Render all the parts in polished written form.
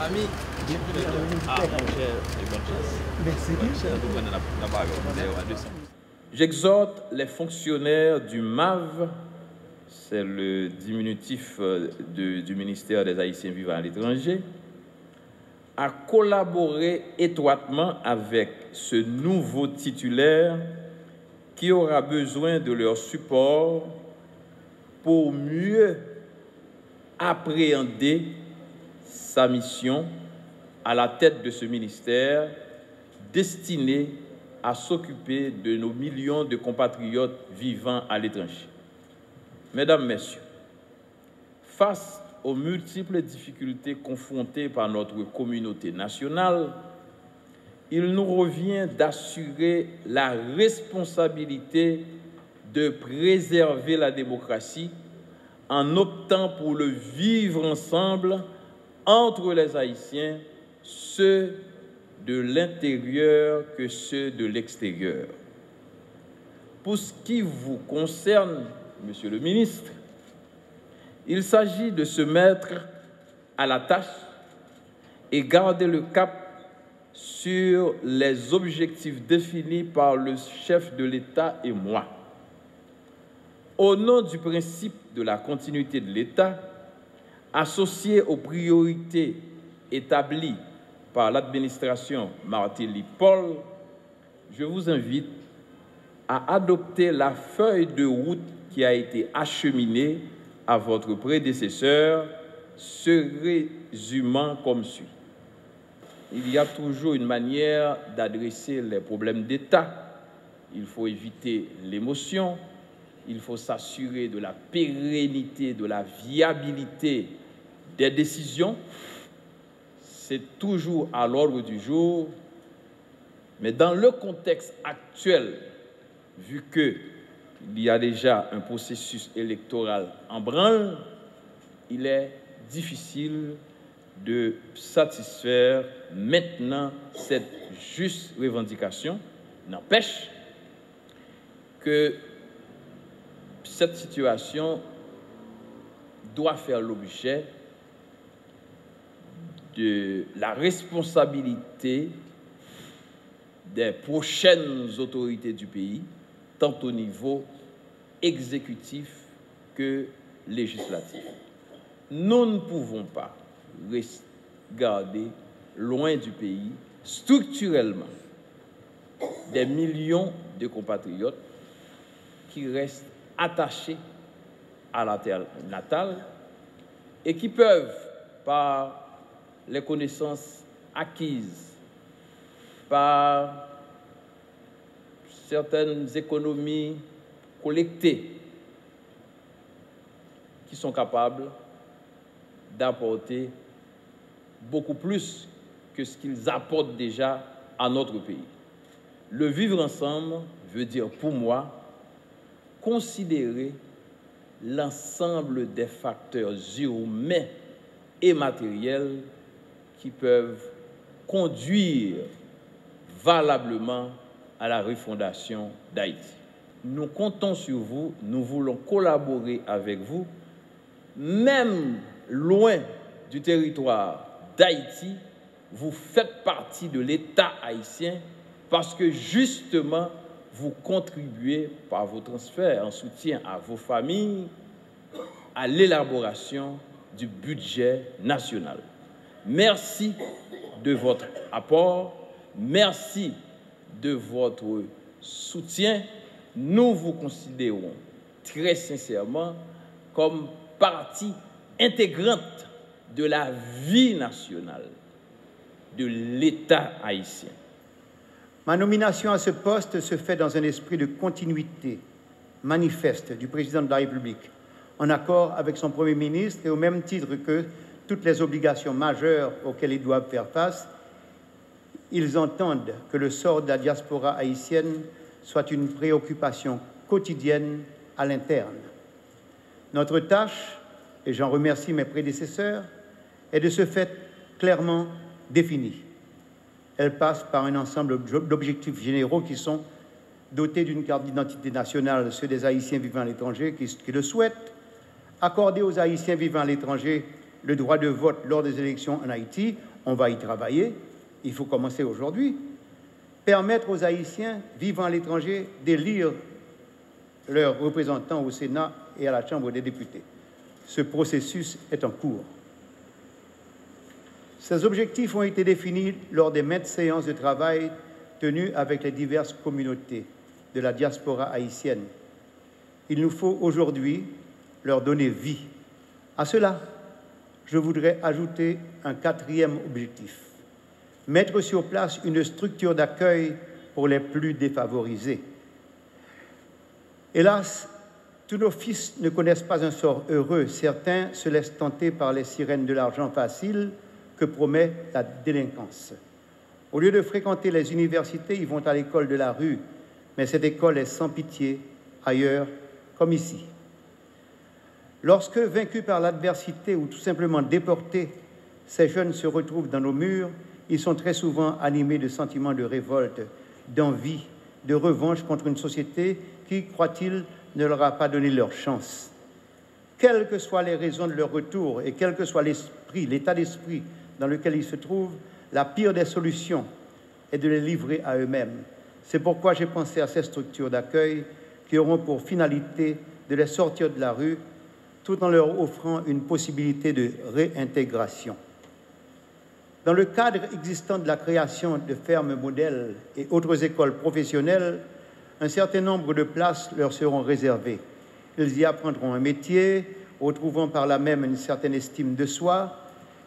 Ami, J'exhorte les fonctionnaires du MAV, c'est le diminutif du ministère des Haïtiens vivant à l'étranger, à collaborer étroitement avec ce nouveau titulaire qui aura besoin de leur support pour mieux appréhender sa mission à la tête de ce ministère destiné à s'occuper de nos millions de compatriotes vivant à l'étranger. Mesdames, Messieurs, face aux multiples difficultés confrontées par notre communauté nationale, il nous revient d'assurer la responsabilité de préserver la démocratie en optant pour le vivre ensemble entre les Haïtiens, ceux de l'intérieur que ceux de l'extérieur. Pour ce qui vous concerne, Monsieur le ministre, il s'agit de se mettre à la tâche et garder le cap sur les objectifs définis par le chef de l'État et moi. Au nom du principe de la continuité de l'État, associé aux priorités établies par l'administration Martelly-Paul, je vous invite à adopter la feuille de route qui a été acheminée à votre prédécesseur, se résumant comme suit. Il y a toujours une manière d'adresser les problèmes d'État. Il faut éviter l'émotion. Il faut s'assurer de la pérennité, de la viabilité des décisions. C'est toujours à l'ordre du jour. Mais dans le contexte actuel, vu qu'il y a déjà un processus électoral en branle, il est difficile de satisfaire maintenant cette juste revendication. N'empêche que cette situation doit faire l'objet de la responsabilité des prochaines autorités du pays, tant au niveau exécutif que législatif. Nous ne pouvons pas regarder loin du pays, structurellement, des millions de compatriotes qui restent attachés à la terre natale et qui peuvent, par les connaissances acquises, par certaines économies collectées, qui sont capables d'apporter beaucoup plus que ce qu'ils apportent déjà à notre pays. Le vivre ensemble veut dire, pour moi, considérer l'ensemble des facteurs humains et matériels qui peuvent conduire valablement à la refondation d'Haïti. Nous comptons sur vous, nous voulons collaborer avec vous, même loin du territoire d'Haïti, vous faites partie de l'État haïtien parce que justement, vous contribuez par vos transferts en soutien à vos familles à l'élaboration du budget national. Merci de votre apport, merci de votre soutien. Nous vous considérons très sincèrement comme partie intégrante de la vie nationale de l'État haïtien. Ma nomination à ce poste se fait dans un esprit de continuité manifeste du président de la République, en accord avec son Premier ministre et au même titre que toutes les obligations majeures auxquelles ils doivent faire face. Ils entendent que le sort de la diaspora haïtienne soit une préoccupation quotidienne à l'interne. Notre tâche, et j'en remercie mes prédécesseurs, est de ce fait clairement définie. Elle passe par un ensemble d'objectifs généraux qui sont dotés d'une carte d'identité nationale, ceux des Haïtiens vivant à l'étranger qui le souhaitent, accorder aux Haïtiens vivant à l'étranger le droit de vote lors des élections en Haïti, On va y travailler, il faut commencer aujourd'hui. Permettre aux Haïtiens vivant à l'étranger d'élire leurs représentants au Sénat et à la Chambre des députés. Ce processus est en cours. Ces objectifs ont été définis lors des maintes séances de travail tenues avec les diverses communautés de la diaspora haïtienne. Il nous faut aujourd'hui leur donner vie. À cela, je voudrais ajouter un quatrième objectif: mettre sur place une structure d'accueil pour les plus défavorisés. Hélas, tous nos fils ne connaissent pas un sort heureux. Certains se laissent tenter par les sirènes de l'argent facile que promet la délinquance. Au lieu de fréquenter les universités, ils vont à l'école de la rue, mais cette école est sans pitié, ailleurs comme ici. Lorsque, vaincus par l'adversité ou tout simplement déportés, ces jeunes se retrouvent dans nos murs, ils sont très souvent animés de sentiments de révolte, d'envie, de revanche contre une société qui, croient-ils, ne leur a pas donné leur chance. Quelles que soient les raisons de leur retour et quel que soit l'esprit, l'état d'esprit dans lequel ils se trouvent, la pire des solutions est de les livrer à eux-mêmes. C'est pourquoi j'ai pensé à ces structures d'accueil qui auront pour finalité de les sortir de la rue tout en leur offrant une possibilité de réintégration. Dans le cadre existant de la création de fermes modèles et autres écoles professionnelles, un certain nombre de places leur seront réservées. Ils y apprendront un métier, retrouvant par là même une certaine estime de soi,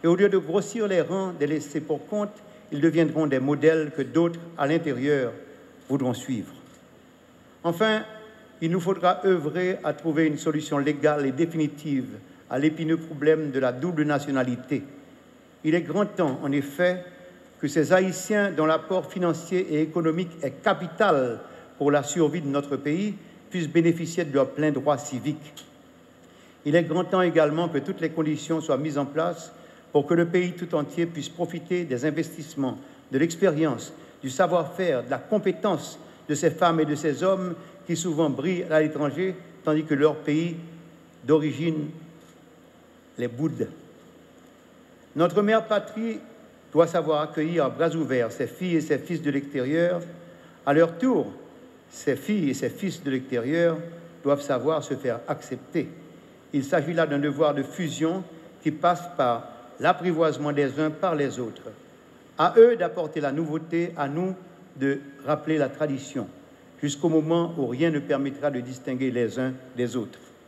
et au lieu de grossir les rangs des laissés pour compte, ils deviendront des modèles que d'autres, à l'intérieur, voudront suivre. Enfin, il nous faudra œuvrer à trouver une solution légale et définitive à l'épineux problème de la double nationalité. Il est grand temps, en effet, que ces Haïtiens, dont l'apport financier et économique est capital pour la survie de notre pays, puissent bénéficier de leurs pleins droits civiques. Il est grand temps également que toutes les conditions soient mises en place pour que le pays tout entier puisse profiter des investissements, de l'expérience, du savoir-faire, de la compétence de ces femmes et de ces hommes qui souvent brillent à l'étranger, tandis que leur pays d'origine les boude. Notre mère patrie doit savoir accueillir à bras ouverts ses filles et ses fils de l'extérieur. À leur tour, ces filles et ces fils de l'extérieur doivent savoir se faire accepter. Il s'agit là d'un devoir de fusion qui passe par l'apprivoisement des uns par les autres. À eux d'apporter la nouveauté, à nous de rappeler la tradition, jusqu'au moment où rien ne permettra de distinguer les uns des autres.